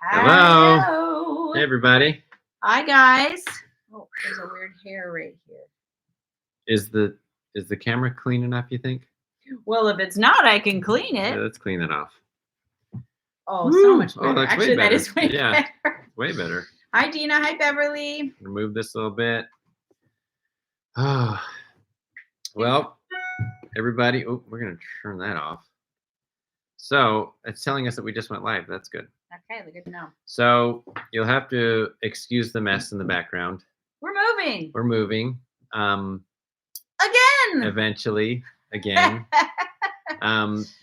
Hello. Hey, everybody. Hi, guys. Oh, there's a weird hair right here. Is the camera clean enough, you think? Well, if it's not, I can clean it. Yeah, let's clean it off. Oh, so much better. Oh, that's Actually, way better. that is way better. Way better. Hi, Dina. Hi, Beverly. Remove this a little bit. Oh, well, everybody. Oh, we're going to turn that off. So it's telling us that we just went live. That's good. Okay, good to know. So you'll have to excuse the mess in the background. We're moving. We're moving. Again. Eventually, again.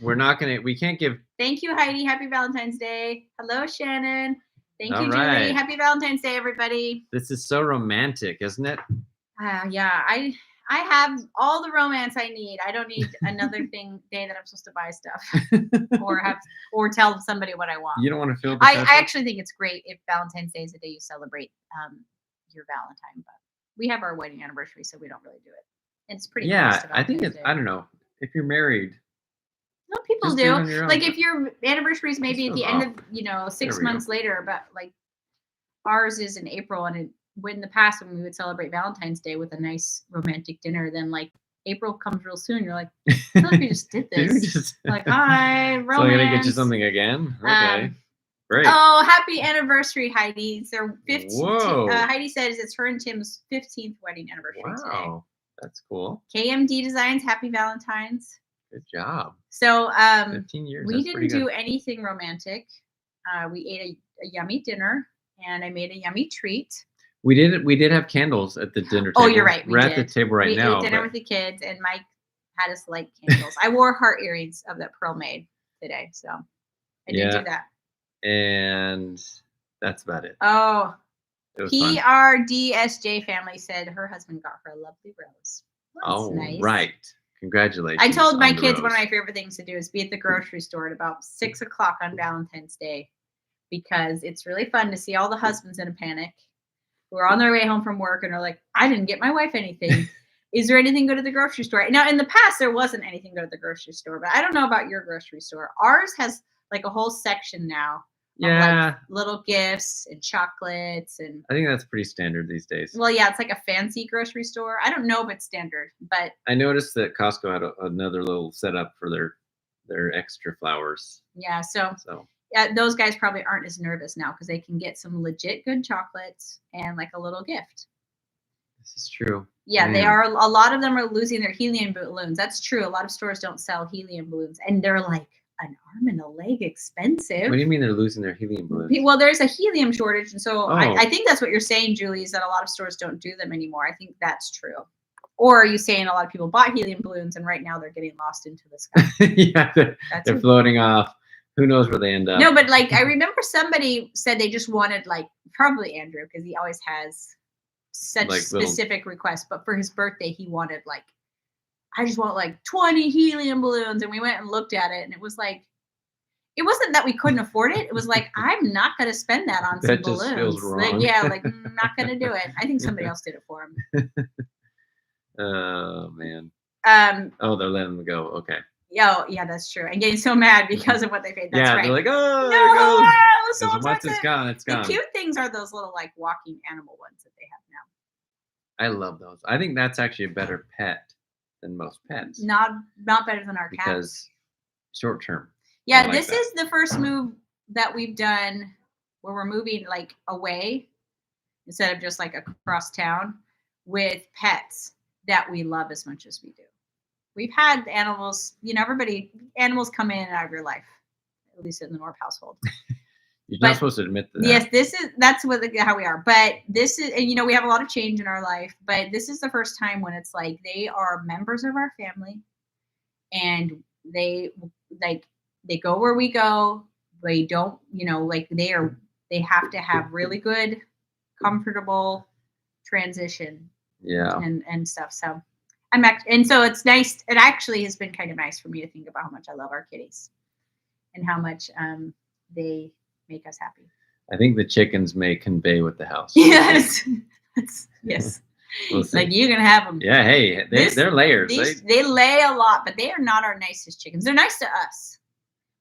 We can't give. Thank you, Heidi. Happy Valentine's Day. Hello, Shannon. Thank you, right. Julie. Happy Valentine's Day, everybody. This is so romantic, isn't it? Yeah, I have all the romance I need. I don't need another day that I'm supposed to buy stuff or tell somebody what I want. You don't want to feel. I actually think it's great if Valentine's Day is the day you celebrate your Valentine, but we have our wedding anniversary, so we don't really do it. It's pretty. Yeah, I think it's. Day. I don't know if you're married. No, people do. Like if your anniversary is maybe at the end of 6 months later, but like ours is in April, and in the past when we would celebrate Valentine's Day with a nice romantic dinner, then like April comes real soon. You're like, I feel like we just did this. Like, hi, romance. So I'm gonna get you something again. Okay, great. Oh, happy anniversary, Heidi! It's their 15th. Whoa. Heidi says it's her and Tim's 15th wedding anniversary today. Wow, that's cool. KMD Designs, happy Valentine's. Good job. So 15 years. We didn't do anything romantic. We ate a yummy dinner, and I made a yummy treat. We did have candles at the dinner table. Oh, you're right. We're at the table right now. We ate dinner with the kids, and Mike had us light candles. I wore heart earrings that Pearl made today, so I did do that. And that's about it. Oh, PRDSJ family said her husband got her a lovely rose. That's nice. Right. Congratulations. I told my kids one of my favorite things to do is be at the grocery store at about 6 o'clock on Valentine's Day, because it's really fun to see all the husbands in a panic who are on their way home from work and are like, I didn't get my wife anything. Is there anything good at the grocery store? Now, in the past, there wasn't anything good at the grocery store, but I don't know about your grocery store. Ours has like a whole section now. Yeah. Like little gifts and chocolates. And I think that's pretty standard these days. Well, yeah, it's like a fancy grocery store. I don't know if it's standard, but I noticed that Costco had another little setup for their extra flowers. Yeah, so those guys probably aren't as nervous now because they can get some legit good chocolates and like a little gift. This is true. Yeah, man. They are. A lot of them are losing their helium balloons. That's true. A lot of stores don't sell helium balloons, and they're like an arm and a leg expensive. What do you mean they're losing their helium balloons? Well, there's a helium shortage, and so I think that's what you're saying, Julie, is that a lot of stores don't do them anymore. I think that's true. Or are you saying a lot of people bought helium balloons and right now they're getting lost into the sky? Yeah, they're floating off. Who knows where they end up? No, but like I remember somebody said they just wanted probably Andrew, because he always has such specific requests. But for his birthday, he wanted I just want 20 helium balloons. And we went and looked at it, and it was it wasn't that we couldn't afford it. It was I'm not going to spend that on some balloons. Feels wrong. I'm not going to do it. I think somebody else did it for him. Oh, man. They're letting them go. Okay. Yeah, that's true. And getting so mad because of what they paid. That's right. They're like, oh, no, so once it's gone, it's gone. The cute things are those little walking animal ones that they have now. I love those. I think that's actually a better pet than most pets. Not better than our cats. Because short term. Yeah, this is the first move that we've done where we're moving away instead of just across town with pets that we love as much as we do. We've had animals, animals come in and out of your life, at least in the Knorpp household. You're not supposed to admit that. Yes, that's how we are. But this is, and we have a lot of change in our life, but this is the first time when it's they are members of our family, and they go where we go. They don't, they have to have really good, comfortable transition. Yeah. And stuff. So and so it's nice. It actually has been kind of nice for me to think about how much I love our kitties and how much they make us happy. I think the chickens may convey with the house. Yes. Yes. We'll see. You can have them. Yeah. Hey, they're layers. They lay a lot, but they are not our nicest chickens. They're nice to us,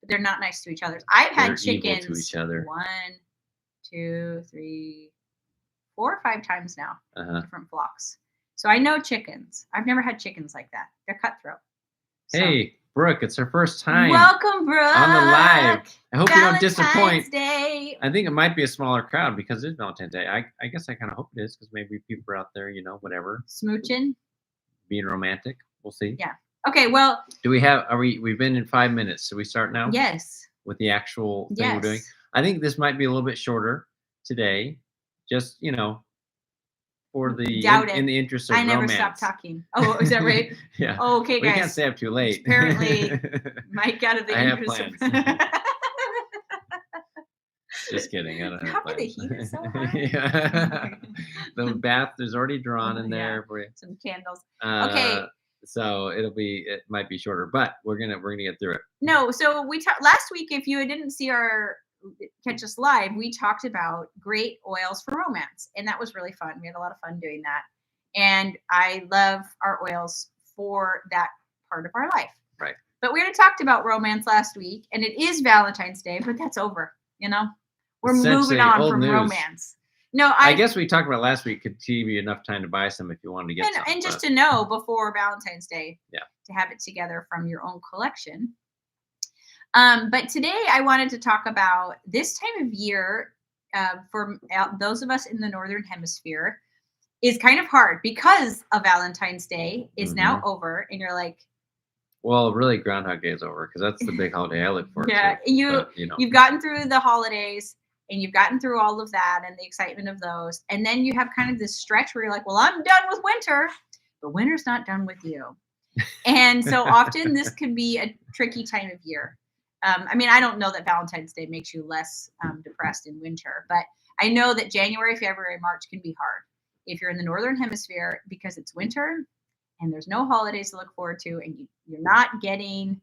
but they're not nice to each other. I've had chickens. Evil to each other. 1, 2, 3, 4 or 5 times now. Uh-huh. Different flocks. So I know chickens. I've never had chickens like that. They're cutthroat. So, Hey, Brooke, it's her first time welcome, Brooke. on the live. I hope you don't disappoint. Valentine's Day. I think it might be a smaller crowd because it's Valentine's Day. I guess I kind of hope it is because maybe people are out there, whatever, Smooching. being romantic. We'll see. Yeah. Okay, well. We've been in 5 minutes. So we start now? Yes. With the actual thing we're doing? Yes. I think this might be a little bit shorter today. Just, for the in the interest of I never romance. stopped talking. Oh, is that right? Yeah. Oh, okay, guys. We can't stay up too late. Apparently, Mike out of the I have interest plans. Just kidding. I don't have How plans. could the heat is so hot? Yeah. The bath is already drawn in there for you. Some candles. Okay. So it might be shorter, but we're gonna get through it. No, so we talked last week. If you didn't catch us live, we talked about great oils for romance, and that was really fun. We had a lot of fun doing that, and I love our oils for that part of our life. Right. But we already talked about romance last week, and it is Valentine's Day, but that's over. We're moving on from romance. No, I guess we talked about last week. Could give you enough time to buy some if you wanted to get some. And just to know before Valentine's Day, yeah, to have it together from your own collection. But today I wanted to talk about this time of year for those of us in the Northern Hemisphere is kind of hard because of Valentine's Day is now over, and you're like, well, really, Groundhog Day is over because that's the big holiday I look forward to. Yeah, you've gotten through the holidays. And you've gotten through all of that and the excitement of those. And then you have kind of this stretch where you're like, well, I'm done with winter, but winter's not done with you. And so often this can be a tricky time of year. I don't know that Valentine's Day makes you less depressed in winter, but I know that January, February, March can be hard if you're in the Northern Hemisphere because it's winter and there's no holidays to look forward to and you're not getting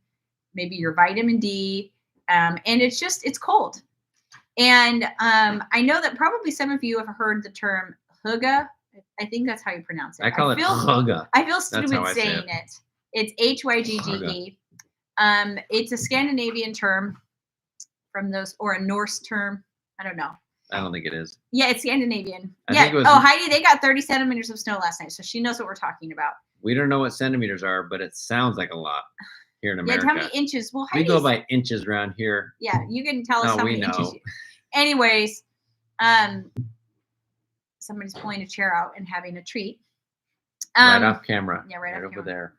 maybe your vitamin D and it's cold. And I know that probably some of you have heard the term hygge. I think that's how you pronounce it. I call it hygge. I feel stupid saying it. It's Hygge. It's a Scandinavian term from those, or a Norse term. I don't know. I don't think it is. Yeah, it's Scandinavian. Heidi, they got 30 centimeters of snow last night, so she knows what we're talking about. We don't know what centimeters are, but it sounds like a lot. Here in America. Yeah, how many inches? Well, we go by inches around here. Yeah, you can tell us how many inches. Anyways, somebody's pulling a chair out and having a treat. Right off camera. Yeah, right over there.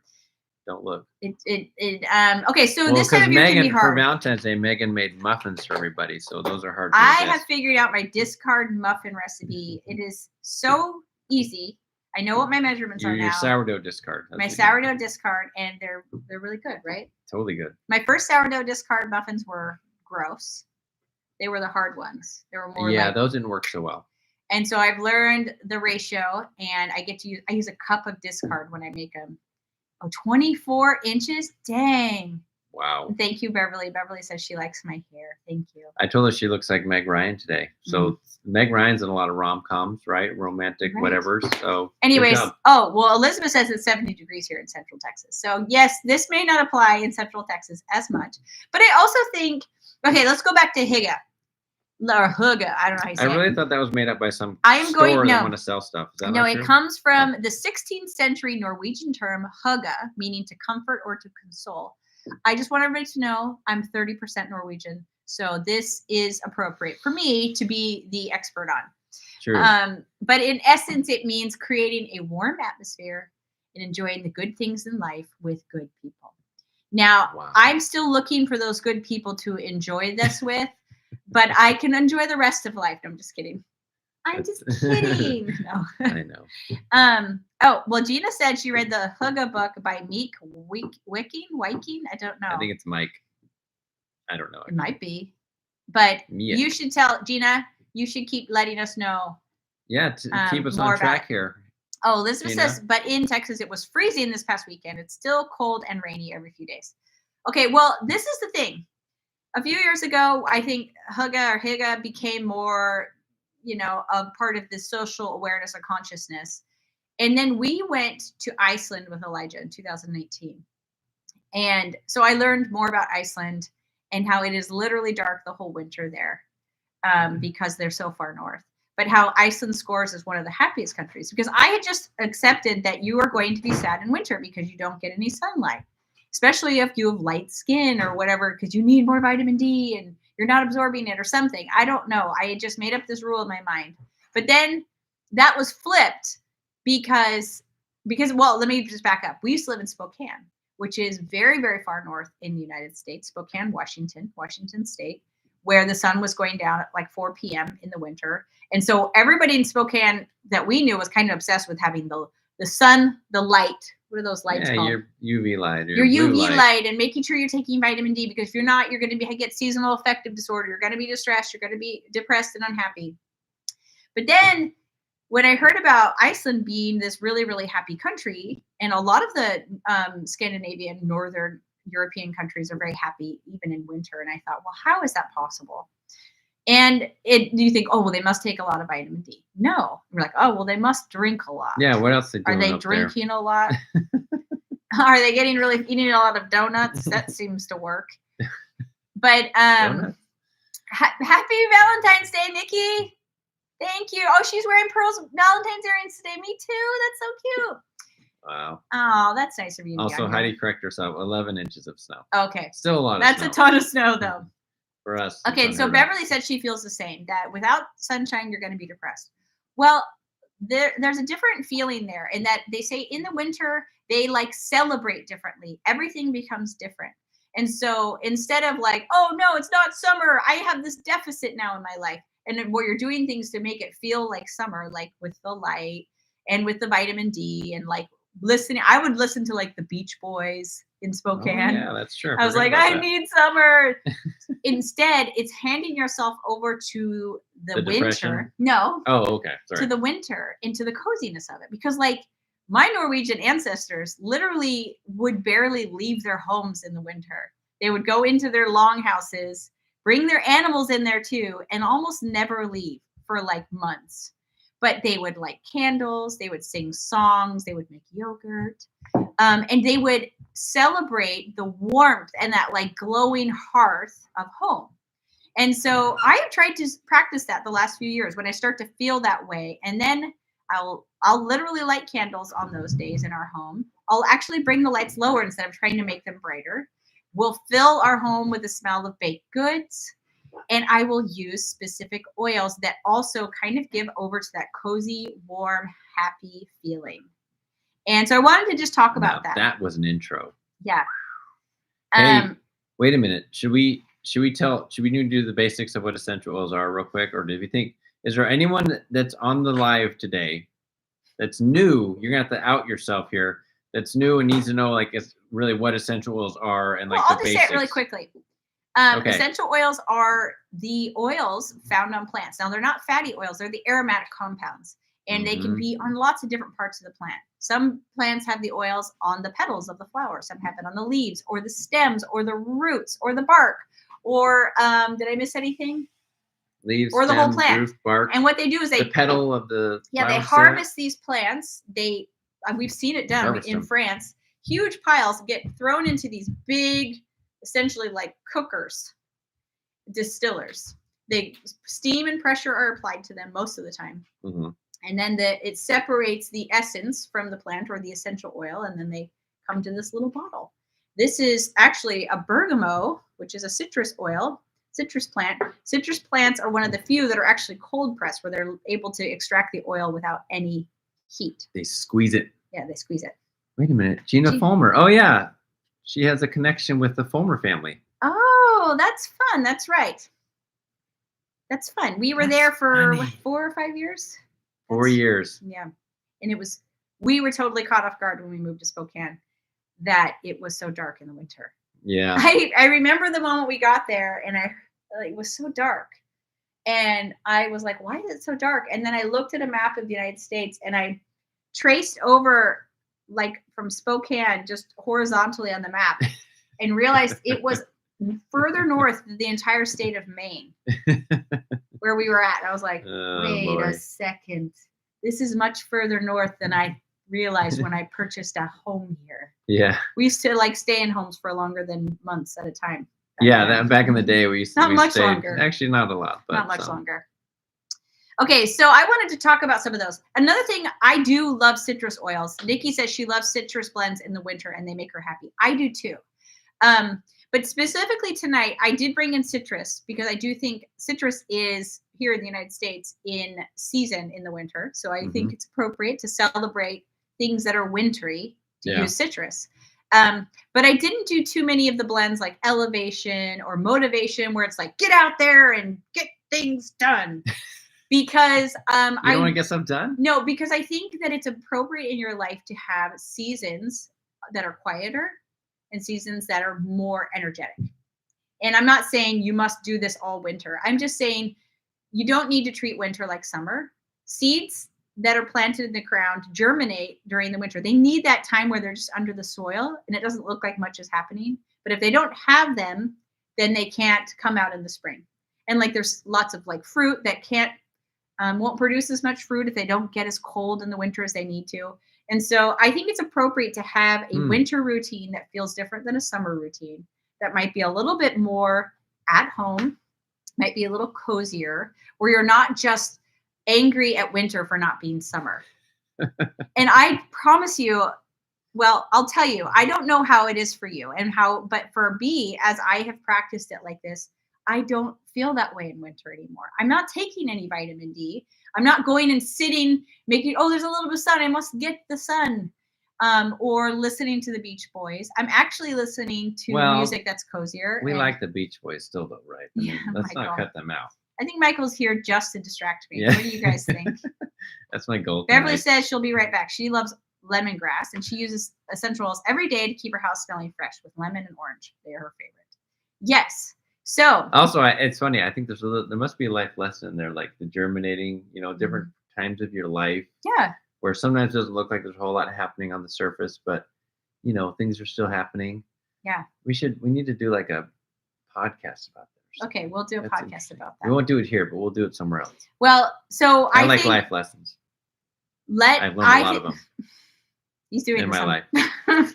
Don't look. Okay, so this time of year can be hard. For Valentine's Day, Megan made muffins for everybody, so those are hard to have figured out my discard muffin recipe. It is so easy. I know what my measurements are now. Your sourdough discard. My sourdough discard, and they're really good, right? Totally good. My first sourdough discard muffins were gross. They were the hard ones. They were more those didn't work so well. And so I've learned the ratio, and I use a cup of discard when I make them. 24 inches? Dang. Wow. Thank you, Beverly. Beverly says she likes my hair. Thank you. I told her she looks like Meg Ryan today. So Meg Ryan's in a lot of rom-coms, right? Romantic, whatever. So anyways, Elizabeth says it's 70 degrees here in Central Texas. So yes, this may not apply in Central Texas as much. But I also think, okay, let's go back to hygge. Or hygge. I don't know how you say it. I really thought that was made up by some store that want to sell stuff. Is that not true? It comes from the 16th century Norwegian term hygge, meaning to comfort or to console. I just want everybody to know I'm 30% Norwegian, so this is appropriate for me to be the expert on. True. But in essence, it means creating a warm atmosphere and enjoying the good things in life with good people. Now, I'm still looking for those good people to enjoy this with, but I can enjoy the rest of life. No, I'm just kidding. I'm just kidding. No. I know. Gina said she read the hygge book by Meek Wiking. I don't know. I think it's Mike. I don't know. It might be. But you should tell Gina, you should keep letting us know. Yeah, to keep us on track here. Oh, Elizabeth says, but in Texas, it was freezing this past weekend. It's still cold and rainy every few days. Okay, well, this is the thing. A few years ago, I think hygge became more, a part of the social awareness or consciousness. And then we went to Iceland with Elijah in 2018. And so I learned more about Iceland and how it is literally dark the whole winter there. because they're so far north. But how Iceland scores as one of the happiest countries, because I had just accepted that you are going to be sad in winter because you don't get any sunlight, especially if you have light skin or whatever, because you need more vitamin D and you're not absorbing it or something. I don't know. I had just made up this rule in my mind. But then that was flipped because well, let me just back up. We used to live in Spokane, which is very, very far north in the United States, Spokane, Washington State, where the sun was going down at like 4 p.m. in the winter. And so everybody in Spokane that we knew was kind of obsessed with having the sun, the light. What are those lights called? Your UV light. Your UV light, and making sure you're taking vitamin D, because if you're not, you're going to get seasonal affective disorder. You're going to be distressed. You're going to be depressed and unhappy. But then when I heard about Iceland being this really, really happy country, and a lot of the Scandinavian, Northern European countries are very happy even in winter, and I thought, well, how is that possible? And you think, oh, well, they must take a lot of vitamin D. No. We're like, oh, well, they must drink a lot. Yeah, what else are they drinking a lot? Are they eating a lot of donuts? That seems to work. But happy Valentine's Day, Nikki. Thank you. Oh, she's wearing Pearl's Valentine's earrings today. Me too. That's so cute. Wow. Oh, that's nice of you. Also, Heidi correct herself. 11 inches of snow. Okay. Still a lot of snow. That's a ton of snow, though. For us. Okay, so Beverly said she feels the same, that without sunshine, you're going to be depressed. Well, there's a different feeling there, in that they say in the winter, they like celebrate differently. Everything becomes different. And so instead of like, oh, no, it's not summer, I have this deficit now in my life. And where you're doing things to make it feel like summer, like with the light and with the vitamin D, and like listening. I would listen to like the Beach Boys in Spokane. Oh, yeah, that's true. I was like, I need summer. Instead, it's handing yourself over to the winter. Depression? No. Oh, okay. Sorry. To the winter, into the coziness of it. Because like my Norwegian ancestors literally would barely leave their homes in the winter. They would go into their longhouses, bring their animals in there too, and almost never leave for like months. But they would light candles, they would sing songs, they would make yogurt, and they would celebrate the warmth and that like glowing hearth of home. And so I have tried to practice that the last few years. When I start to feel that way, and then I'll literally light candles on those days in our home. I'll actually bring the lights lower instead of trying to make them brighter. We'll fill our home with the smell of baked goods. And I will use specific oils that also kind of give over to that cozy, warm, happy feeling. And so I wanted to just talk about that. That was an intro. Yeah. Hey, wait a minute. Should we do the basics of what essential oils are real quick? Or do you think, is there anyone that's on the live today that's new? You're going to have to out yourself here. That's new and needs to know like it's really what essential oils are and like I'll the just basics. say it really quickly. Okay. Essential oils are the oils found on plants. Now, they're not fatty oils. They're the aromatic compounds. And they can be on lots of different parts of the plant. Some plants have the oils on the petals of the flower. Some have it on the leaves or the stems or the roots or the bark. Or did I miss anything? Leaves, or the stems, whole plant. Roof, bark. And what they do is the petal of the flower. Yeah, they harvest these plants. We've seen it done in France. Huge piles get thrown into these big, essentially like cookers, distillers. Steam and pressure are applied to them most of the time. Mm-hmm. And then it separates the essence from the plant or the essential oil, and then they come to this little bottle. This is actually a bergamot, which is a citrus plant. Citrus plants are one of the few that are actually cold pressed, where they're able to extract the oil without any heat. They squeeze it. Yeah, they squeeze it. Wait a minute. Gina Fulmer. Oh, yeah. She has a connection with the Fulmer family. Oh, that's fun. That's right. That's fun. We were there for 4 or 5 years. 4 years. Yeah. And we were totally caught off guard when we moved to Spokane that it was so dark in the winter. Yeah. I remember the moment we got there, and it was so dark. And I was like, why is it so dark? And then I looked at a map of the United States, and I traced over like from Spokane just horizontally on the map and realized it was further north than the entire state of Maine where we were at. I was like, wait a second. This is much further north than I realized when I purchased a home here. Yeah. We used to like stay in homes for longer than months at a time. Back in the day we used to. Not much longer. Actually, not a lot, but not much longer. Okay, so I wanted to talk about some of those. Another thing, I do love citrus oils. Nikki says she loves citrus blends in the winter and they make her happy. I do too. But specifically tonight, I did bring in citrus because I do think citrus is here in the United States in season in the winter. So I think it's appropriate to celebrate things that are wintry to use citrus. But I didn't do too many of the blends like elevation or motivation where it's like, get out there and get things done. Because you don't want to get stuff done? No, because I think that it's appropriate in your life to have seasons that are quieter and seasons that are more energetic. And I'm not saying you must do this all winter. I'm just saying you don't need to treat winter like summer. Seeds that are planted in the ground germinate during the winter. They need that time where they're just under the soil and it doesn't look like much is happening. But if they don't have them, then they can't come out in the spring. And like there's lots of like fruit that won't produce as much fruit if they don't get as cold in the winter as they need to. And so I think it's appropriate to have a winter routine that feels different than a summer routine, that might be a little bit more at home, might be a little cozier, where you're not just angry at winter for not being summer. And I promise you, well, I'll tell you, I don't know how it is for you but for me, as I have practiced it like this, I don't feel that way in winter anymore. I'm not taking any vitamin D. I'm not going and sitting, there's a little bit of sun. I must get the sun. Or listening to the Beach Boys. I'm actually listening to music that's cozier. We like the Beach Boys still though, right? I mean, let's not cut them out. I think Michael's here just to distract me. Yeah. What do you guys think? That's my goal. Beverly says she'll be right back. She loves lemongrass and she uses essential oils every day to keep her house smelling fresh with lemon and orange. They are her favorite. Yes. So also, it's funny. I think there must be a life lesson in there, like the germinating, different times of your life. Yeah. Where sometimes it doesn't look like there's a whole lot happening on the surface, but things are still happening. Yeah. We need to do like a podcast about that. Okay, we'll do a podcast about that. We won't do it here, but we'll do it somewhere else. Well, so I like life lessons. I've learned a lot of them. He's doing in this my life.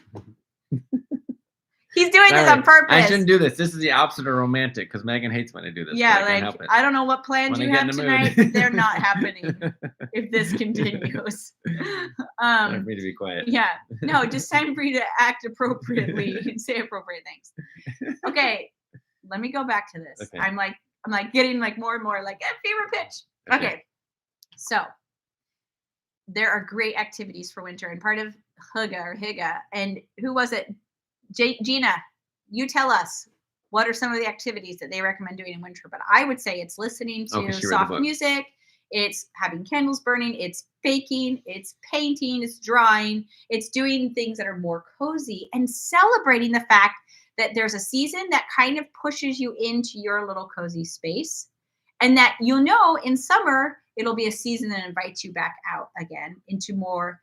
He's doing this on purpose. I shouldn't do this. This is the opposite of romantic because Megan hates when I do this. Yeah, I don't know what plans you have tonight. They're not happening if this continues. Time for me to be quiet. Yeah. No, just time for you to act appropriately and say appropriate things. Okay. Let me go back to this. Okay. I'm like getting like more and more like fever pitch. Okay. So there are great activities for winter and part of Higa. And who was it? Gina, you tell us what are some of the activities that they recommend doing in winter. But I would say it's listening to soft music, it's having candles burning, it's baking, it's painting, it's drawing, it's doing things that are more cozy and celebrating the fact that there's a season that kind of pushes you into your little cozy space. And that in summer, it'll be a season that invites you back out again into more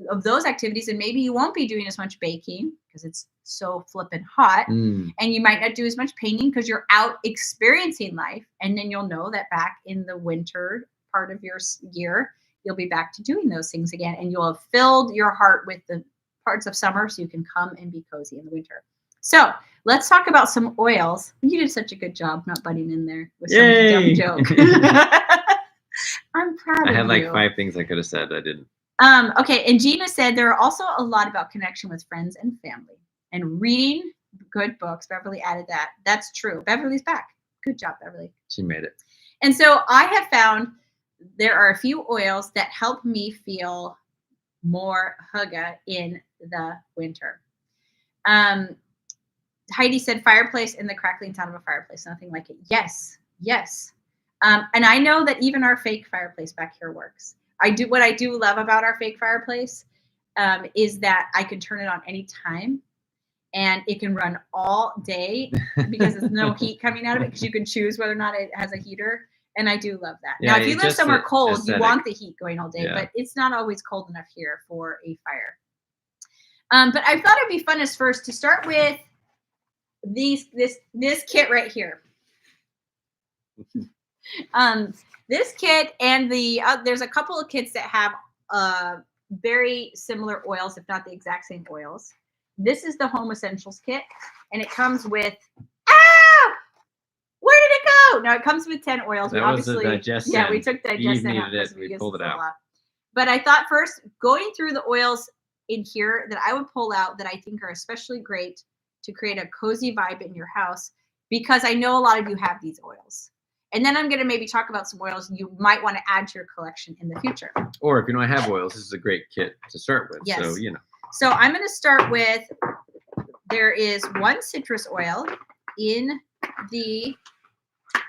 of those activities. And maybe you won't be doing as much baking because it's so flippin' hot. And you might not do as much painting because you're out experiencing life. And then you'll know that back in the winter part of your year, you'll be back to doing those things again. And you'll have filled your heart with the parts of summer so you can come and be cozy in the winter. So let's talk about some oils. You did such a good job not butting in there with some dumb joke. I'm proud of you. I had like 5 things I could have said. I didn't. Okay, and Gina said there are also a lot about connection with friends and family and reading good books. Beverly added that. That's true. Beverly's back. Good job, Beverly. She made it. And so I have found there are a few oils that help me feel more hygge in the winter. Heidi said fireplace and the crackling sound of a fireplace. Nothing like it. Yes. And I know that even our fake fireplace back here works. What I do love about our fake fireplace is that I can turn it on any time and it can run all day because there's no heat coming out of it because you can choose whether or not it has a heater. And I do love that. Yeah, now, if you live somewhere cold, aesthetic. You want the heat going all day, but it's not always cold enough here for a fire. But I thought it'd be fun as first to start with this kit right here. This kit and there's a couple of kits that have very similar oils, if not the exact same oils. This is the Home Essentials kit, and it comes with Woo! No, it comes with 10 oils. That was a digestion. Yeah, we took digestion out. We pulled it out. But I thought first, going through the oils in here that I would pull out that I think are especially great to create a cozy vibe in your house, because I know a lot of you have these oils. And then I'm going to maybe talk about some oils you might want to add to your collection in the future. Or if you don't have oils, this is a great kit to start with. Yes. So, So I'm going to start with, there is one citrus oil in the...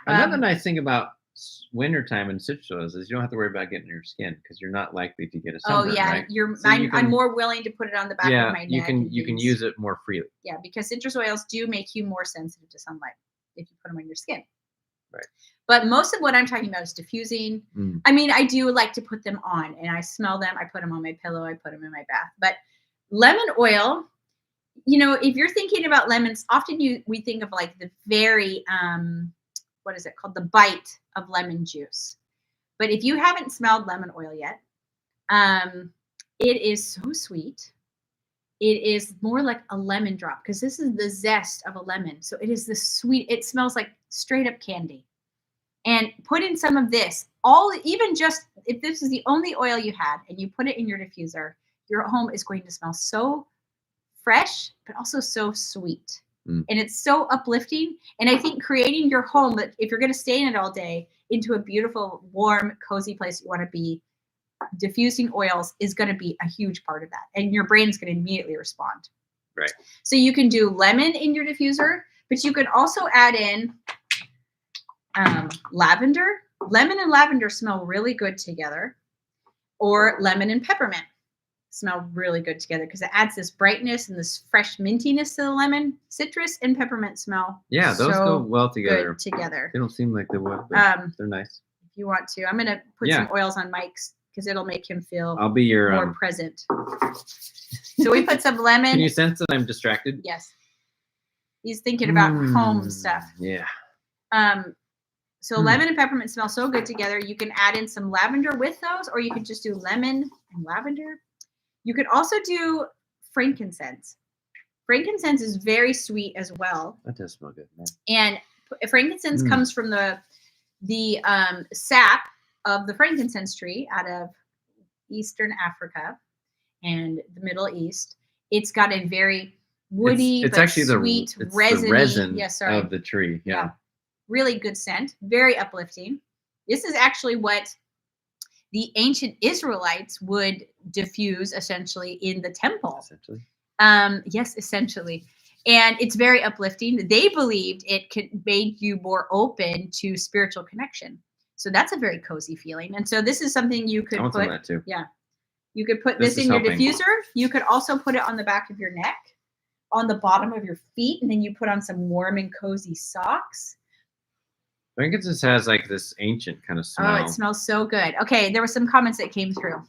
Another nice thing about wintertime and citrus oils is you don't have to worry about getting your skin because you're not likely to get a sunburn. Oh yeah, right? I'm more willing to put it on the back of my neck. You can use it more freely. Yeah, because citrus oils do make you more sensitive to sunlight if you put them on your skin. Right. But most of what I'm talking about is diffusing. I mean, I do like to put them on, and I smell them. I put them on my pillow. I put them in my bath. But lemon oil, if you're thinking about lemons, often we think of like the very what is it called? The bite of lemon juice. But if you haven't smelled lemon oil yet, it is so sweet. It is more like a lemon drop because this is the zest of a lemon. So it is the sweet, it smells like straight up candy. And put in some of this, even just if this is the only oil you had and you put it in your diffuser, your home is going to smell so fresh, but also so sweet. And it's so uplifting. And I think creating your home, that if you're going to stay in it all day, into a beautiful, warm, cozy place you want to be, diffusing oils is going to be a huge part of that. And your brain's going to immediately respond. Right. So you can do lemon in your diffuser, but you can also add in lavender. Lemon and lavender smell really good together. Or lemon and peppermint smell really good together because it adds this brightness and this fresh mintiness to the lemon. Citrus and peppermint smell. Yeah, those go well together. Together. They don't seem like they would, but they're nice. If you want to, I'm going to put some oils on Mike's because it'll make him feel I'll be your more present. So we put some lemon. Can you sense that I'm distracted? Yes. He's thinking about home stuff. Yeah. So lemon and peppermint smell so good together. You can add in some lavender with those, or you could just do lemon and lavender. You could also do frankincense. Frankincense is very sweet as well. That does smell good, man. And frankincense comes from the sap of the frankincense tree out of Eastern Africa and the Middle East. It's got a very woody, it's but actually sweet, the resin of the tree. Yeah. Really good scent, very uplifting. This is actually what the ancient Israelites would diffuse essentially in the temple. Essentially. Yes, essentially. And it's very uplifting. They believed it could make you more open to spiritual connection. So that's a very cozy feeling. And so this is something you could put. That too. Yeah. You could put this in your diffuser. You could also put it on the back of your neck, on the bottom of your feet, and then you put on some warm and cozy socks. Frankincense has like this ancient kind of smell. Oh, it smells so good. Okay, there were some comments that came through.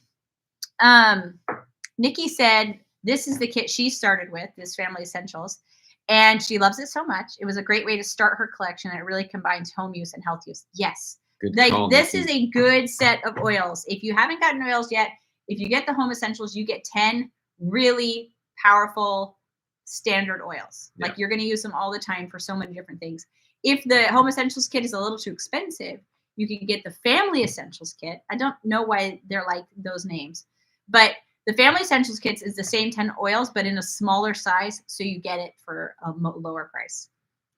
Nikki said this is the kit she started with, this Family Essentials, and she loves it so much. It was a great way to start her collection, and it really combines home use and health use. Yes. Good call, this is a good set of oils. If you haven't gotten oils yet, if you get the Home Essentials, you get 10 really powerful standard oils. Yeah. Like you're going to use them all the time for so many different things. If the Home Essentials kit is a little too expensive, you can get the Family Essentials kit. I don't know why they're like those names, but the Family Essentials kits is the same 10 oils, but in a smaller size. So you get it for a lower price,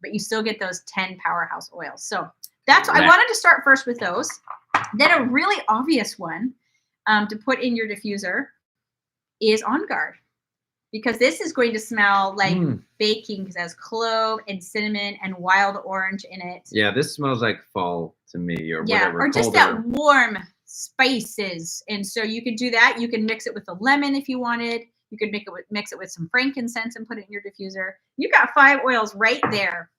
but you still get those 10 powerhouse oils. So that's, I wanted to start first with those. Then a really obvious one to put in your diffuser is On Guard. Because this is going to smell like baking because it has clove and cinnamon and wild orange in it. Yeah, this smells like fall to me or whatever. Or just that warm spices. And so you could do that. You can mix it with a lemon if you wanted. You could mix it with some frankincense and put it in your diffuser. You got 5 oils right there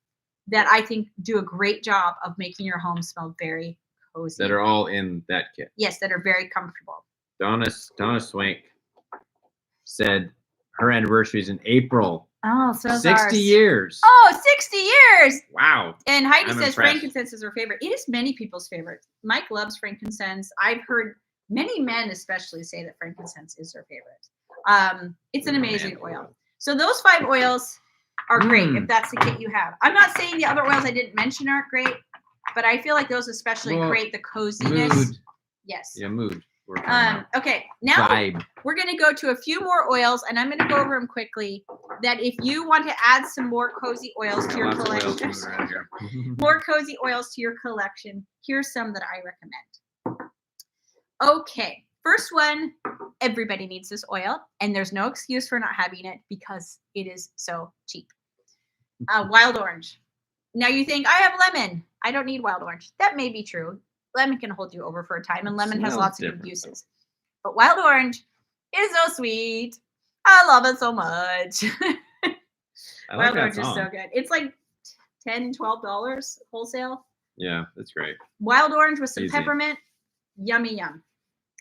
that I think do a great job of making your home smell very cozy. That are all in that kit. Yes, that are very comfortable. Donna Swank said her anniversary is in April. Oh, so 60 ours. Years. Oh, 60 years. Wow. And Heidi says frankincense is her favorite. It is many people's favorite. Mike loves frankincense. I've heard many men especially say that frankincense is their favorite. It's an amazing oil. So those 5 oils are great if that's the kit you have. I'm not saying the other oils I didn't mention aren't great, but I feel like those especially create the coziness. Mood. Yes. Yeah, mood. Okay, now Vibe. we're going to go to a few more oils, and I'm going to go over them quickly. That if you want to add some more cozy oils to your collection, more cozy oils to your collection, here's some that I recommend. Okay, first one, everybody needs this oil, and there's no excuse for not having it because it is so cheap. Wild orange. Now you think, I have lemon. I don't need wild orange. That may be true. Lemon can hold you over for a time, and lemon has lots of good uses. But wild orange is so sweet. I love it so much. Wild orange is so good. It's like $10, $12 wholesale. Yeah, that's great. Wild orange with some peppermint. Yummy, yum.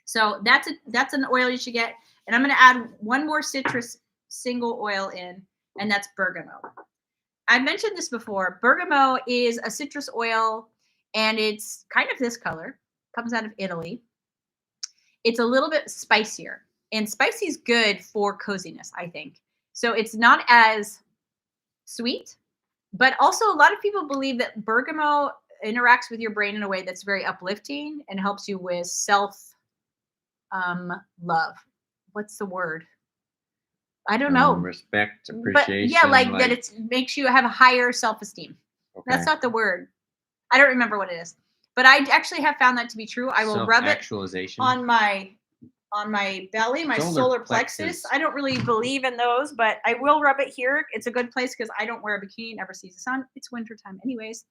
So that's an oil you should get. And I'm going to add one more citrus single oil in, and that's bergamot. I mentioned this before. Bergamot is a citrus oil, and it's kind of this color. Comes out of Italy. It's a little bit spicier, and spicy is good for coziness, I think. So it's not as sweet, but also a lot of people believe that bergamot interacts with your brain in a way that's very uplifting and helps you with self love. What's the word? I don't know. Respect, appreciation. But yeah, like that it makes you have a higher self-esteem. Okay. That's not the word. I don't remember what it is. But I actually have found that to be true. I will rub it on my belly, my solar plexus. I don't really believe in those, but I will rub it here. It's a good place because I don't wear a bikini, never sees the sun. It's wintertime anyways.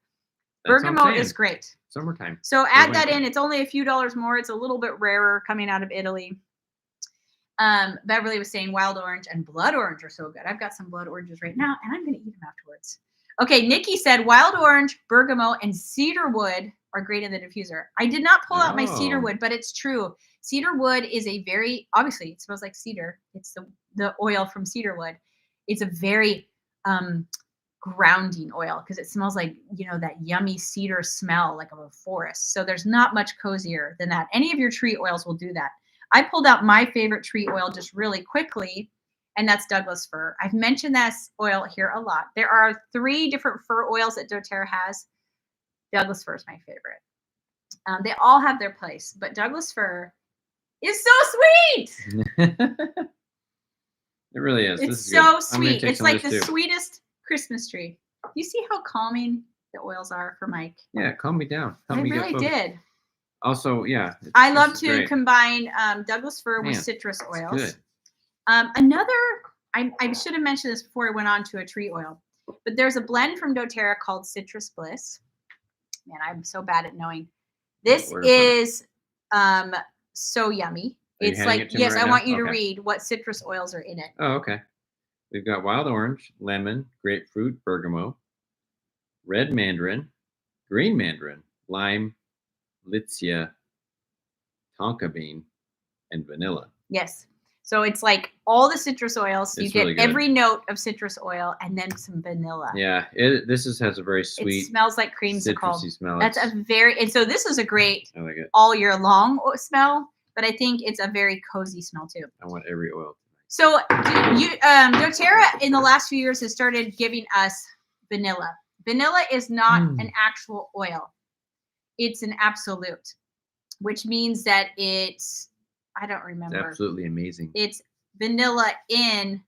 Bergamot is great. Summertime. So add that in. It's only a few dollars more. It's a little bit rarer coming out of Italy. Beverly was saying wild orange and blood orange are so good. I've got some blood oranges right now, and I'm going to eat them afterwards. Okay, Nikki said wild orange, bergamot, and cedarwood are great in the diffuser. I did not pull out my cedarwood, but it's true. Cedarwood is a very, obviously, it smells like cedar. It's the oil from cedarwood. It's a very grounding oil because it smells like, that yummy cedar smell like of a forest. So there's not much cozier than that. Any of your tree oils will do that. I pulled out my favorite tree oil just really quickly, and that's Douglas fir. I've mentioned this oil here a lot. There are 3 different fir oils that doTERRA has. Douglas fir is my favorite. They all have their place, but Douglas fir is so sweet. It really is. It's so sweet. It's like the sweetest Christmas tree. You see how calming the oils are for Mike? Yeah, calm me down. I really did. Also, yeah. I love to combine Douglas fir with citrus oils. Good. Another, I should have mentioned this before I went on to a tree oil, but there's a blend from doTERRA called Citrus Bliss. Man, I'm so bad at knowing. This is so yummy. It's like, yes, I want you to read what citrus oils are in it. Oh, okay. We've got wild orange, lemon, grapefruit, bergamot, red mandarin, green mandarin, lime, Lycia, tonka bean, and vanilla. Yes. So it's like all the citrus oils. You get every note of citrus oil and then some vanilla. Yeah, this has a very sweet. It smells like creamsicle. Citrusy smell. That's and so this is a great all year long smell, but I think it's a very cozy smell too. I want every oil. So doTERRA in the last few years has started giving us vanilla. Vanilla is not an actual oil. It's an absolute, which means that it's, I don't remember. It's absolutely amazing. It's vanilla in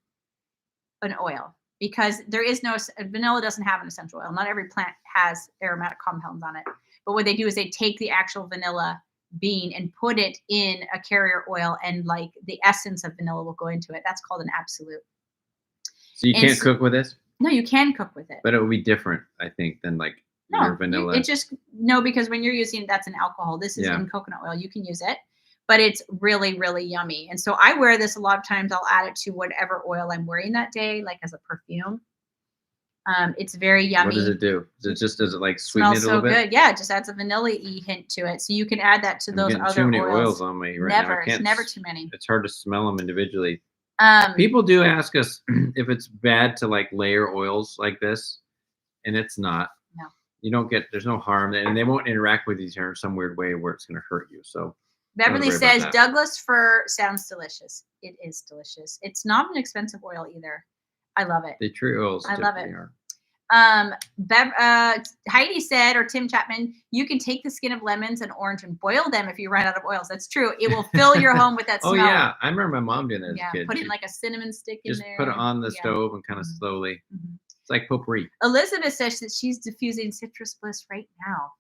an oil because vanilla doesn't have an essential oil. Not every plant has aromatic compounds on it. But what they do is they take the actual vanilla bean and put it in a carrier oil, and like the essence of vanilla will go into it. That's called an absolute. So you can't cook with this? No, you can cook with it. But it would be different, I think, than like your vanilla. Because when you're using it, that's an alcohol. This is in coconut oil. You can use it, but it's really, really yummy. And so I wear this a lot of times. I'll add it to whatever oil I'm wearing that day, like as a perfume. It's very yummy. What does it do? Does it like sweeten it a little bit? Smells so good. Yeah, it just adds a vanilla-y hint to it. So you can add that to those other too many oils. On me right now. It's never too many. It's hard to smell them individually. People do ask us if it's bad to like layer oils like this, and it's not. No. You don't get. There's no harm, and they won't interact with each other in some weird way where it's going to hurt you. So Beverly says Douglas fir sounds delicious. It is delicious. It's not an expensive oil either. I love it. The tree oils. I love it. Heidi said, or Tim Chapman, you can take the skin of lemons and orange and boil them if you run out of oils. That's true. It will fill your home with that smell. Oh yeah, I remember my mom doing that as a kid. Put in like a cinnamon stick in there. Just put it on the stove and kind of slowly. It's like potpourri. Elizabeth says that she's diffusing citrus bliss right now.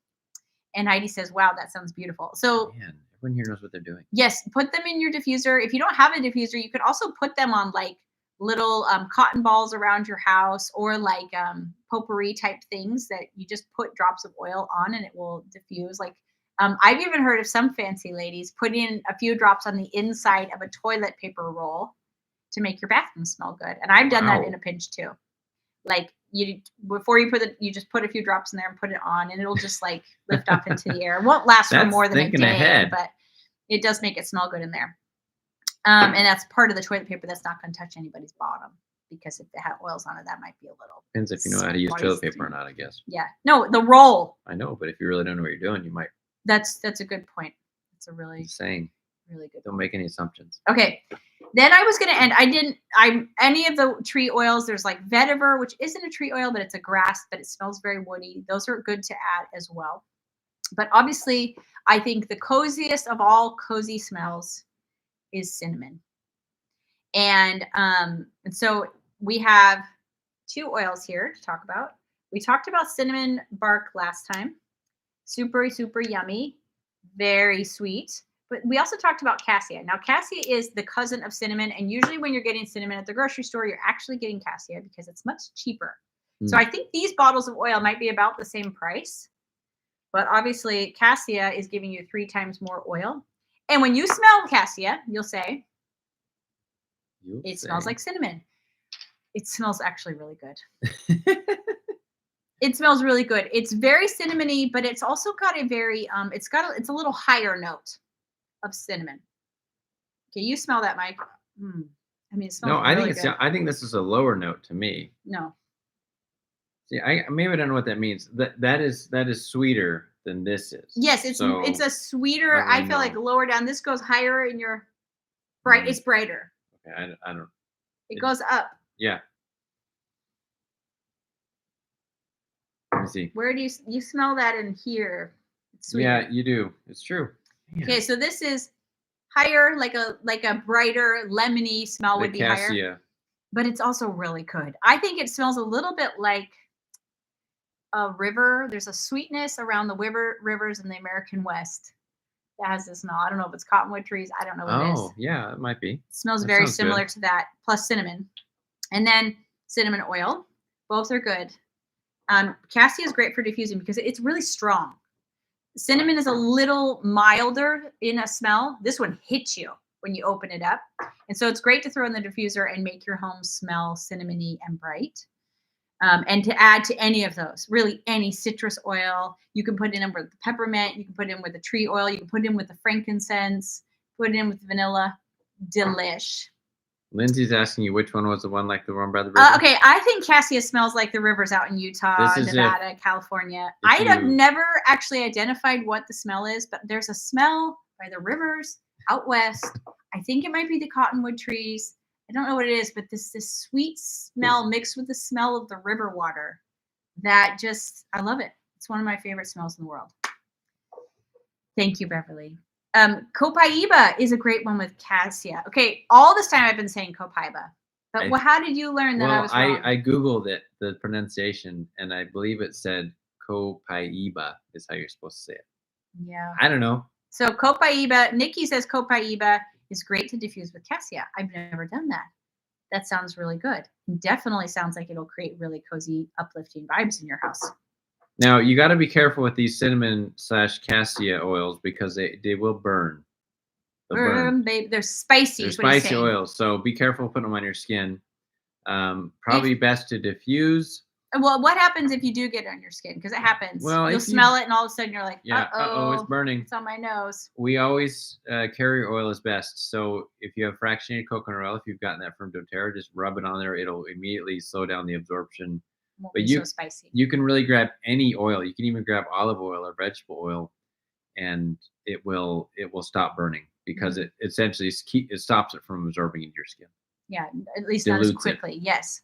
And Heidi says, wow, that sounds beautiful. So man, everyone here knows what they're doing. Yes, put them in your diffuser. If you don't have a diffuser, you could also put them on like little cotton balls around your house, or like potpourri type things that you just put drops of oil on and it will diffuse. Like I've even heard of some fancy ladies putting a few drops on the inside of a toilet paper roll to make your bathroom smell good. And I've done that in a pinch too. Like before you you just put a few drops in there and put it on, and it'll just like lift up into the air. It won't last for more than a day, but it does make it smell good in there. And that's part of the toilet paper that's not going to touch anybody's bottom, because if they have oils on it, that might be a little. Depends if you know how to use toilet paper or not, I guess. Yeah. No, the roll. I know, but if you really don't know what you're doing, you might. That's a good point. It's a really insane. Really good. Don't make any assumptions. Okay. Then I was going to end. Any of the tree oils, there's like vetiver, which isn't a tree oil, but it's a grass, but it smells very woody. Those are good to add as well. But obviously, I think the coziest of all cozy smells is cinnamon. And so we have 2 oils here to talk about. We talked about cinnamon bark last time. Super, super yummy. Very sweet. But we also talked about cassia. Now, cassia is the cousin of cinnamon. And usually when you're getting cinnamon at the grocery store, you're actually getting cassia because it's much cheaper. So I think these bottles of oil might be about the same price. But obviously, cassia is giving you 3 times more oil. And when you smell cassia, you'll say, it smells like cinnamon. It smells actually really good. It smells really good. It's very cinnamony, but it's also got a very, it's a little higher note of cinnamon. Okay, you smell that, Mike. I mean, it smells really good. I think this is a lower note to me. No. See, maybe I don't know what that means. That is sweeter than this is. Yes, it's a sweeter. I feel like lower down. This goes higher in your bright. It's brighter. Okay, I don't. It goes up. Yeah. Let me see. Where do you smell that in here? It's sweeter. Yeah, you do. It's true. Man. Okay, so this is higher, like a brighter lemony smell would be higher. But it's also really good. I think it smells a little bit like a river. There's a sweetness around the rivers in the American West that has this smell. I don't know if it's cottonwood trees. I don't know what it is. Oh, yeah, it might be. It smells very similar to that, plus cinnamon. And then cinnamon oil. Both are good. Cassia is great for diffusing because it's really strong. Cinnamon is a little milder in a smell. This one hits you when you open it up. And so it's great to throw in the diffuser and make your home smell cinnamony and bright. And to add to any of those, really any citrus oil, you can put in with the peppermint, you can put in with the tree oil, you can put in with the frankincense, put it in with vanilla. Delish. Lindsay's asking you which one was the one like the one by the river. Okay, I think cassia smells like the rivers out in Utah, Nevada, California. I have never actually identified what the smell is, but there's a smell by the rivers out west. I think it might be the cottonwood trees. I don't know what it is, but this sweet smell mixed with the smell of the river water that I love it. It's one of my favorite smells in the world. Thank you, Beverly. Copaiba is a great one with cassia. Okay, all this time I've been saying copaiba. But how did you learn that I was wrong? I Googled it, the pronunciation, and I believe it said copaiba is how you're supposed to say it. Yeah. I don't know. So copaiba, Nikki says copaiba is great to diffuse with cassia. I've never done that. That sounds really good. It definitely sounds like it'll create really cozy, uplifting vibes in your house. Now, you got to be careful with these cinnamon/cassia oils because they will burn. They're spicy. They're spicy oils, so be careful putting them on your skin. Probably best to diffuse. Well, what happens if you do get it on your skin? Because it happens. Well, you'll smell it, and all of a sudden you're like, it's burning. It's on my nose. We always carrier oil is best. So if you have fractionated coconut oil, if you've gotten that from doTERRA, just rub it on there. It'll immediately slow down the absorption. But so spicy. You can really grab any oil. You can even grab olive oil or vegetable oil, and it will stop burning because it essentially it stops it from absorbing into your skin. Yeah, at least not as quickly. Yes.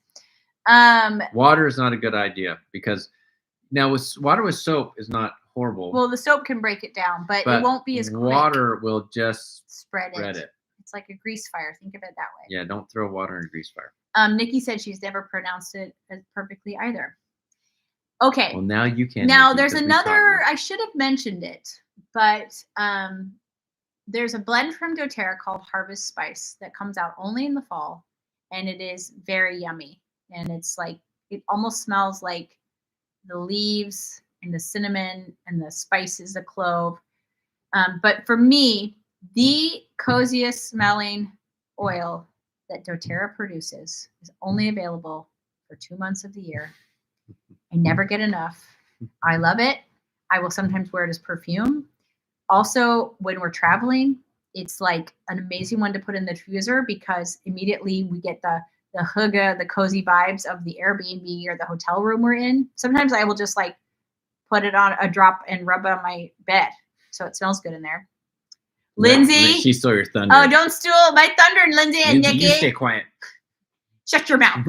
Water is not a good idea because now with water with soap is not horrible. Well, the soap can break it down, but it won't be as quick. Water will just spread it. It's like a grease fire. Think of it that way. Yeah, don't throw water in a grease fire. Nikki said she's never pronounced it as perfectly either. Okay. Well, now you can. Now there's another. I should have mentioned it, but there's a blend from doTERRA called Harvest Spice that comes out only in the fall, and it is very yummy. And it's like it almost smells like the leaves and the cinnamon and the spices, the clove. But for me, the coziest smelling oil that doTERRA produces is only available for 2 months of the year. I never get enough. I love it. I will sometimes wear it as perfume. Also, when we're traveling, it's like an amazing one to put in the diffuser because immediately we get the hygge, the cozy vibes of the Airbnb or the hotel room we're in. Sometimes I will just like put it on a drop and rub it on my bed so it smells good in there. Lindsay. She stole your thunder. Oh, don't steal my thunder, Lindsay and Nikki. You stay quiet. Shut your mouth.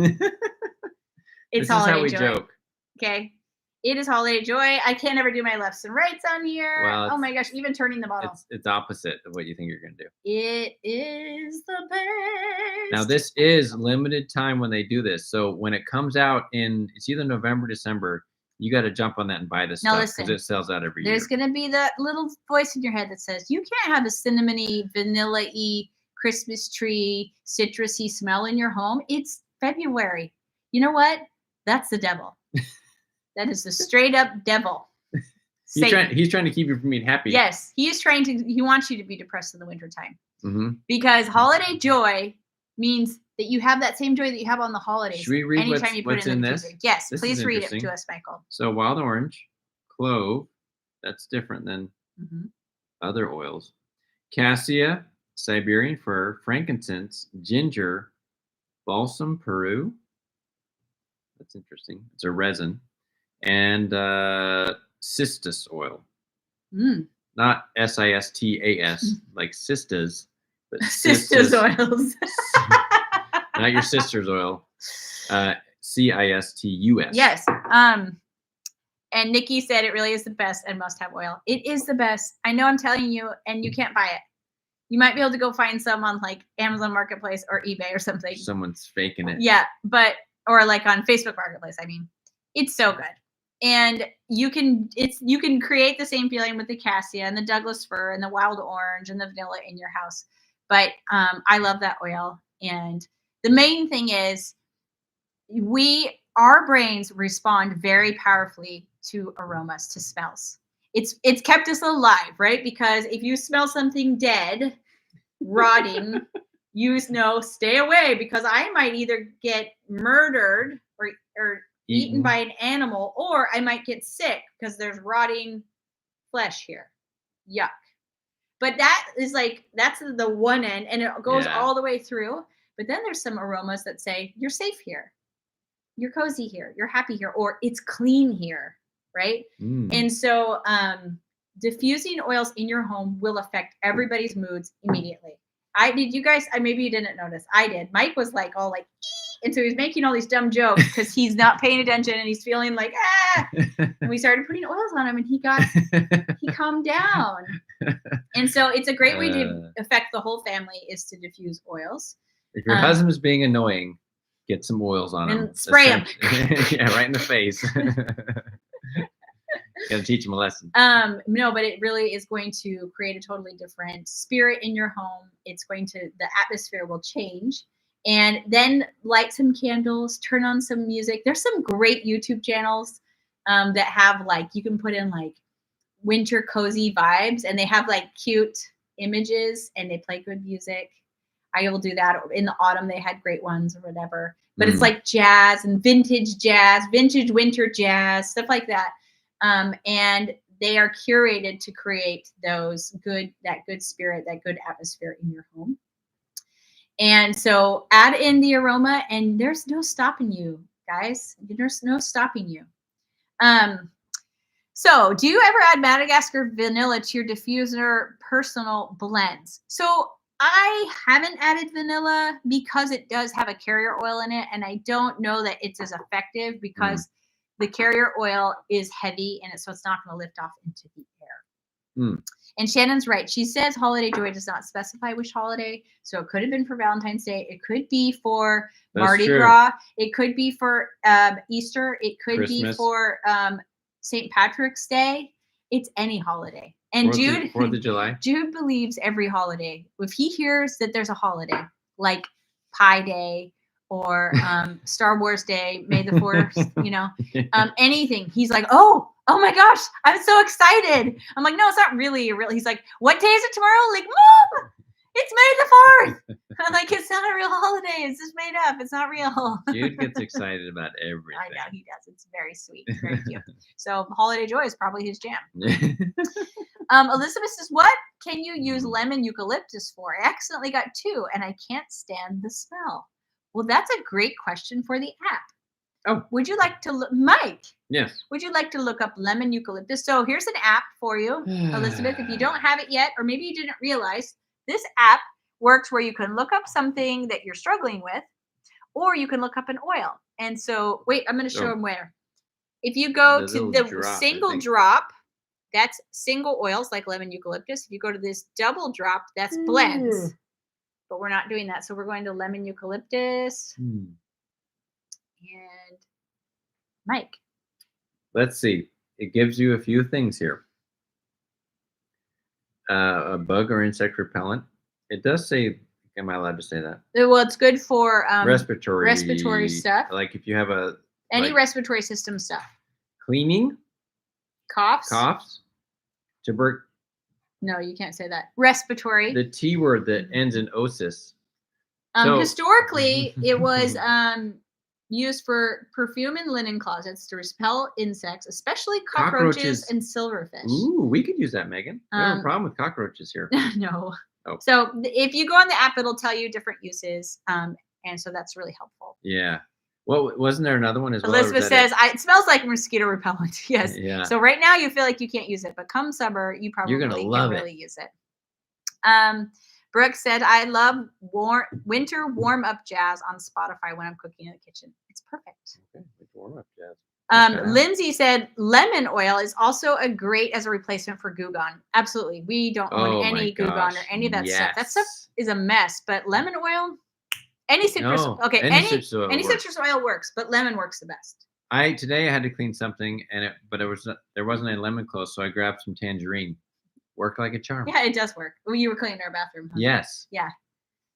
It's holiday how we joy. Joke. Okay. It is holiday joy. I can't ever do my lefts and rights on here. Well, oh my gosh, even turning the bottle. It's opposite of what you think you're going to do. It is the best. Now, this is limited time when they do this. So when it comes out it's either November, December, you got to jump on that and buy this stuff because it sells out every year. There's going to be that little voice in your head that says, you can't have a cinnamony, vanilla-y, Christmas tree, citrusy smell in your home. It's February. You know what? That's the devil. That is the straight up devil. He's trying to keep you from being happy. Yes, he wants you to be depressed in the wintertime. Mm-hmm. Because holiday joy means that you have that same joy that you have on the holidays. Should we read anytime you put what's it in this? Yes, this please read it to us, Michael. So wild orange, clove, that's different than other oils. Cassia, Siberian fir, frankincense, ginger, balsam Peru. That's interesting. It's a resin. And cistus oil. Not SISTAS, like sistas, but sisters oils. Not your sister's oil. CISTUS. Yes. And Nikki said it really is the best and must have oil. It is the best. I know I'm telling you, and you can't buy it. You might be able to go find some on like Amazon Marketplace or eBay or something. Someone's faking it. Yeah, or like on Facebook Marketplace. I mean, it's so good. And you can create the same feeling with the cassia and the Douglas fir and the wild orange and the vanilla in your house. But I love that oil. And the main thing is our brains respond very powerfully to aromas, to smells. It's kept us alive, right? Because if you smell something dead, rotting, stay away because I might either get murdered or eaten by an animal, or I might get sick because there's rotting flesh here. Yuck. But that's the one end, and it goes all the way through. But then there's some aromas that say you're safe here, you're cozy here, you're happy here, or it's clean here, right? And so diffusing oils in your home will affect everybody's moods immediately. Maybe you didn't notice. I did. Mike was like all like, and so he was making all these dumb jokes because he's not paying attention and he's feeling like, And we started putting oils on him and he calmed down. And so it's a great way to affect the whole family is to diffuse oils. If your husband is being annoying, get some oils on him. And spray him. Yeah, right in the face. Gotta teach him a lesson. No, but it really is going to create a totally different spirit in your home. The atmosphere will change. And then light some candles, turn on some music. There's some great YouTube channels that have you can put in winter cozy vibes, and they have cute images and they play good music. I will do that. In the autumn, they had great ones or whatever. But it's jazz and vintage winter jazz, stuff like that. And they are curated to create that good spirit, that good atmosphere in your home. And so add in the aroma, and there's no stopping you, guys. There's no stopping you. So do you ever add Madagascar vanilla to your diffuser personal blends? So I haven't added vanilla because it does have a carrier oil in it, and I don't know that it's as effective because the carrier oil is heavy, and so it's not going to lift off into the air. And Shannon's right. She says Holiday Joy does not specify which holiday, so it could have been for Valentine's Day. It could be for Mardi Gras. It could be for Easter. It could Christmas. be for St. Patrick's Day. It's any holiday. And Jude, 4th of July. Jude believes every holiday. If he hears that there's a holiday like Pi Day or Star Wars Day, May the 4th, anything, he's like, oh my gosh, I'm so excited. I'm like, no, it's not really a real. He's like, what day is it tomorrow? Like, Mom, it's May the 4th. I'm like, it's not a real holiday. It's just made up. It's not real. Jude gets excited about everything. I know he does. It's very sweet. It's very cute. So Holiday Joy is probably his jam. Elizabeth says, what can you use lemon eucalyptus for? I accidentally got 2 and I can't stand the smell. Well, that's a great question for the app. Oh, would you like to look, Mike? Yes. Would you like to look up lemon eucalyptus? So here's an app for you, Elizabeth. If you don't have it yet, or maybe you didn't realize, this app works where you can look up something that you're struggling with, or you can look up an oil. And so, wait, I'm going to show them where. If you go to the single drop, that's single oils like lemon eucalyptus. If you go to this double drop, that's blends. But we're not doing that. So we're going to lemon eucalyptus. And Mike. Let's see. It gives you a few things here. A bug or insect repellent. It does say, am I allowed to say that? Well, it's good for respiratory stuff. Like if you have any respiratory system stuff. Cleaning. Coughs. No, you can't say that. Respiratory. The T word that ends in osis. Historically, it was used for perfume and linen closets to repel insects, especially cockroaches and silverfish. Ooh, we could use that, Megan. We don't have a problem with cockroaches here. No. Oh. So if you go on the app, it'll tell you different uses, and so that's really helpful. Yeah. Well, wasn't there another one as well? Elizabeth says, it smells like mosquito repellent. Yes. Yeah. So right now you feel like you can't use it, but come summer, you probably can really use it. Brooke said, I love winter warm-up jazz on Spotify when I'm cooking in the kitchen. It's perfect. Okay. Warm-up jazz. Lindsay said, lemon oil is also great as a replacement for Goo Gone. Absolutely. We don't own any Goo Gone or any of that stuff. That stuff is a mess, but lemon oil, any citrus, any citrus oil works, but lemon works the best. Today I had to clean something, but there wasn't any lemon close, so I grabbed some tangerine. Worked like a charm. Yeah, it does work. Well, you were cleaning our bathroom. Huh? Yes. Yeah.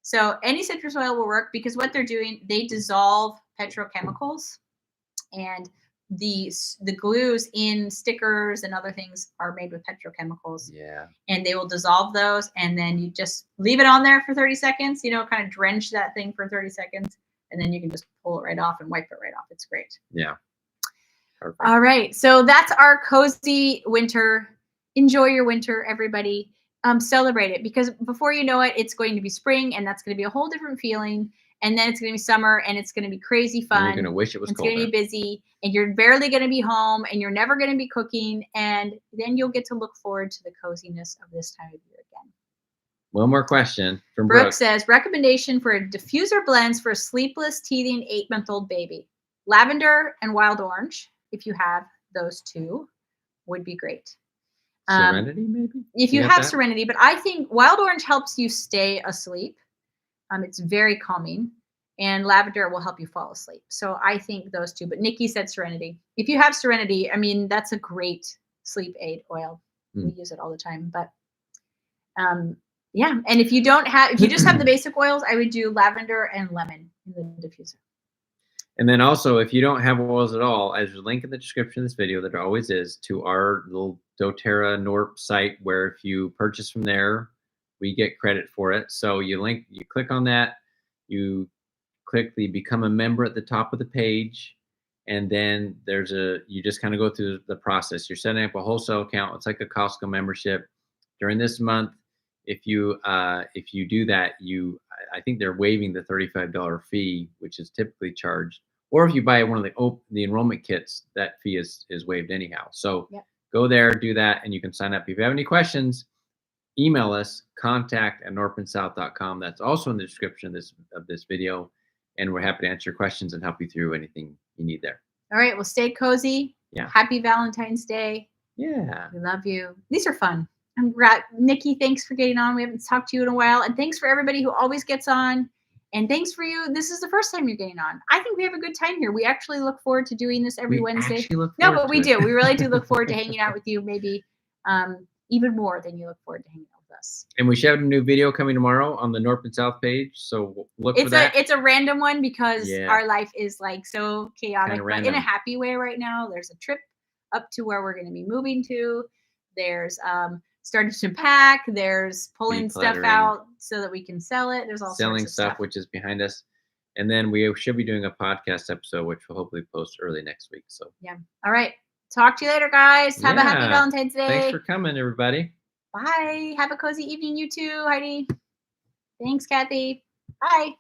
So any citrus oil will work because what they're doing, they dissolve petrochemicals, and the glues in stickers and other things are made with petrochemicals. Yeah. And they will dissolve those, and then you just leave it on there for 30 seconds, kind of drench that thing for 30 seconds, and then you can just pull it right off and wipe it right off. It's great. Yeah. Perfect. All right. So that's our cozy winter. Enjoy your winter, everybody. Celebrate it, because before you know it, it's going to be spring, and that's going to be a whole different feeling. And then it's going to be summer, and it's going to be crazy fun. And you're going to wish it was colder. It's going to be busy, and you're barely going to be home, and you're never going to be cooking. And then you'll get to look forward to the coziness of this time of year again. One more question from Brooke says, recommendation for a diffuser blends for a sleepless, teething 8-month-old baby. Lavender and wild orange, if you have those two, would be great. Serenity, maybe? If you have Serenity, but I think wild orange helps you stay asleep. It's very calming, and lavender will help you fall asleep. So I think those two, but Nikki said Serenity. If you have Serenity, I mean, that's a great sleep aid oil. We use it all the time, but yeah. And if you just have the basic oils, I would do lavender and lemon in the diffuser. And then also, if you don't have oils at all, there's a link in the description of this video that there always is to our little doTERRA Knorpp site, where if you purchase from there, we get credit for it. So you click on that, you click the become a member at the top of the page, and then you just kind of go through the process. You're setting up a wholesale account. It's like a Costco membership. During this month, if you do that, I think they're waiving the $35 fee, which is typically charged. Or if you buy one of the enrollment kits, that fee is waived anyhow. So Go there, do that, and you can sign up. If you have any questions, email us, contact@northandsouth.com. That's also in the description of this video. And we're happy to answer your questions and help you through anything you need there. All right. Well, stay cozy. Yeah. Happy Valentine's Day. Yeah. We love you. These are fun. I'm glad. Nikki, thanks for getting on. We haven't talked to you in a while. And thanks for everybody who always gets on. And thanks for you. This is the first time you're getting on. I think we have a good time here. We actually look forward to doing this every Wednesday. No, but we do. We really do look forward to hanging out with you, maybe even more than you look forward to hanging out with us. And we should have a new video coming tomorrow on the North and South page. So look for that. It's a random one because our life is like so chaotic, but in a happy way right now. There's a trip up to where we're going to be moving to. There's starting to pack. There's pulling stuff out so that we can sell it. There's all selling sorts of stuff, which is behind us. And then we should be doing a podcast episode, which we'll hopefully post early next week. So yeah. All right. Talk to you later, guys. Have a happy Valentine's Day. Thanks for coming, everybody. Bye. Have a cozy evening, you too, Heidi. Thanks, Kathy. Bye.